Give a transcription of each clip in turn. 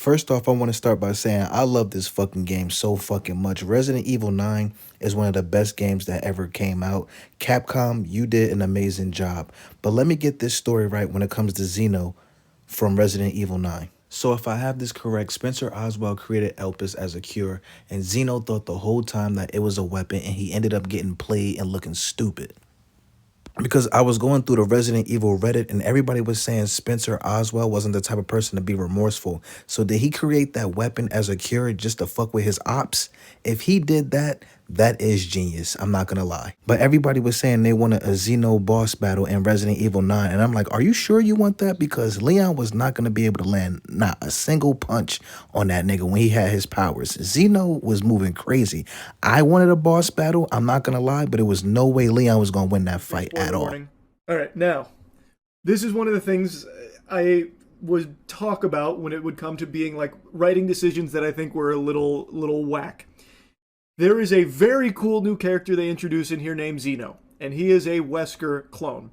First off, I want to start by saying I love this fucking game so fucking much. Resident Evil 9 is one of the best games that ever came out. Capcom, you did an amazing job. But let me get this story right when it comes to Zeno from Resident Evil 9. So if I have this correct, Spencer Oswald created Elpis as a cure, and Zeno thought the whole time that it was a weapon, and he ended up getting played and looking stupid. Because I was going through the Resident Evil Reddit and everybody was saying Spencer Oswald wasn't the type of person to be remorseful. So did he create that weapon as a cure just to fuck with his ops? If he did that, that is genius. I'm not going to lie. But everybody was saying they wanted a Zeno boss battle in Resident Evil 9. And I'm like, are you sure you want that? Because Leon was not going to be able to land not a single punch on that nigga when he had his powers. Zeno was moving crazy. I wanted a boss battle. I'm not going to lie, but it was no way Leon was going to win that fight at all. All right, now, this is one of the things I would talk about when it would come to being like writing decisions that I think were a little whack. There is a very cool new character they introduce in here named Zeno, and he is a Wesker clone.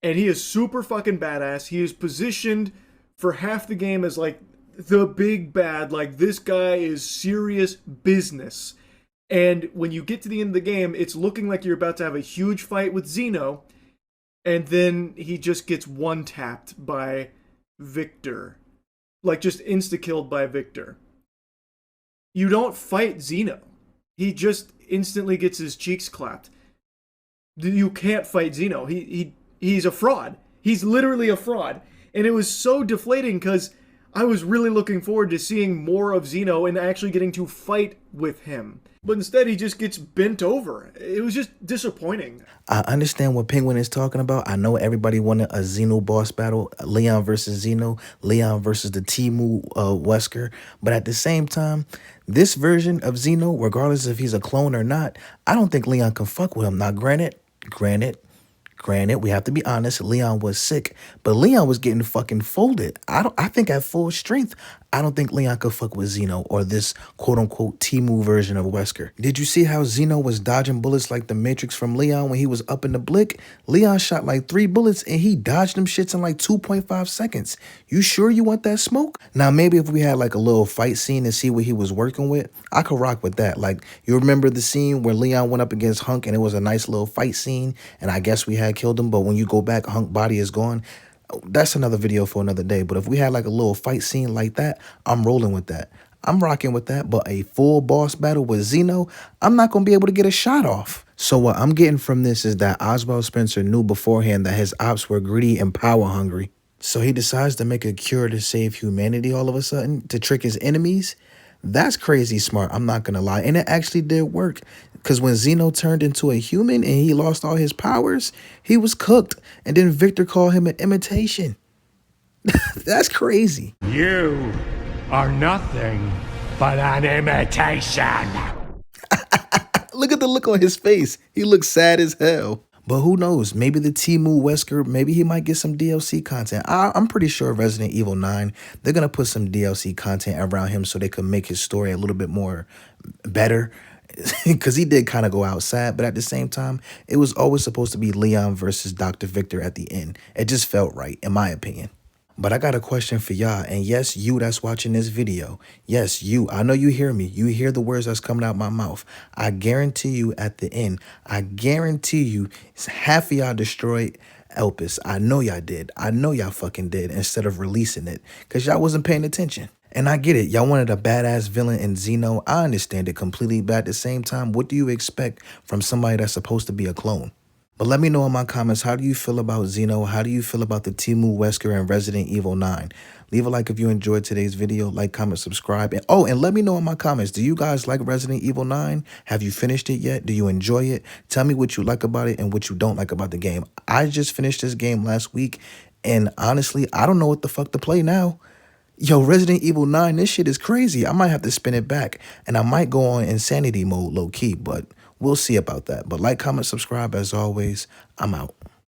And he is super fucking badass. He is positioned for half the game as like the big bad, like this guy is serious business. And when you get to the end of the game, it's looking like you're about to have a huge fight with Zeno, and then he just gets one-tapped by Victor. Like, just insta-killed by Victor. You don't fight Zeno. He just instantly gets his cheeks clapped. You can't fight Zeno. He's a fraud. He's literally a fraud. And it was so deflating because I was really looking forward to seeing more of Zeno and actually getting to fight with him. But instead, he just gets bent over. It was just disappointing. I understand what Penguin is talking about. I know everybody wanted a Zeno boss battle, Leon versus Zeno, Leon versus the Timu Wesker. But at the same time, this version of Zeno, regardless if he's a clone or not, I don't think Leon can fuck with him. Now, granted, we have to be honest, Leon was sick, but Leon was getting fucking folded. I think at full strength, I don't think Leon could fuck with Zeno or this quote-unquote Timu version of Wesker. Did you see how Zeno was dodging bullets like the Matrix from Leon when he was up in the blick? Leon shot like 3 bullets and he dodged them shits in like 2.5 seconds. You sure you want that smoke? Now, maybe if we had like a little fight scene to see what he was working with, I could rock with that. Like, you remember the scene where Leon went up against Hunk and it was a nice little fight scene and I guess we had killed him, but when you go back, Hunk body is gone. That's another video for another day. But if we had like a little fight scene like that, I'm rolling with that. I'm rocking with that. But a full boss battle with Zeno, I'm not going to be able to get a shot off. So what I'm getting from this is that Oswald Spencer knew beforehand that his ops were greedy and power hungry. So he decides to make a cure to save humanity all of a sudden, to trick his enemies. That's crazy smart, I'm not going to lie. And it actually did work. Because when Zeno turned into a human and he lost all his powers, he was cooked. And then Victor called him an imitation. That's crazy. You are nothing but an imitation. Look at the look on his face. He looks sad as hell. But who knows? Maybe the Timu Wesker, maybe he might get some DLC content. I'm pretty sure Resident Evil 9, they're going to put some DLC content around him so they can make his story a little bit more better. Because he did kind of go outside, but at the same time, it was always supposed to be Leon versus Dr. Victor at the end. It just felt right, in my opinion. But I got a question for y'all, and yes, you that's watching this video. Yes, you. I know you hear me. You hear the words that's coming out my mouth. I guarantee you at the end, I guarantee you half of y'all destroyed Elpis. I know y'all did. I know y'all fucking did instead of releasing it because y'all wasn't paying attention. And I get it. Y'all wanted a badass villain in Zeno. I understand it completely. But at the same time, what do you expect from somebody that's supposed to be a clone? But let me know in my comments, how do you feel about Zeno? How do you feel about the Timu Wesker and Resident Evil 9? Leave a like if you enjoyed today's video. Like, comment, subscribe. And let me know in my comments, do you guys like Resident Evil 9? Have you finished it yet? Do you enjoy it? Tell me what you like about it and what you don't like about the game. I just finished this game last week. And honestly, I don't know what the fuck to play now. Yo, Resident Evil 9, this shit is crazy. I might have to spin it back. And I might go on insanity mode low-key, but we'll see about that. But like, comment, subscribe. As always, I'm out.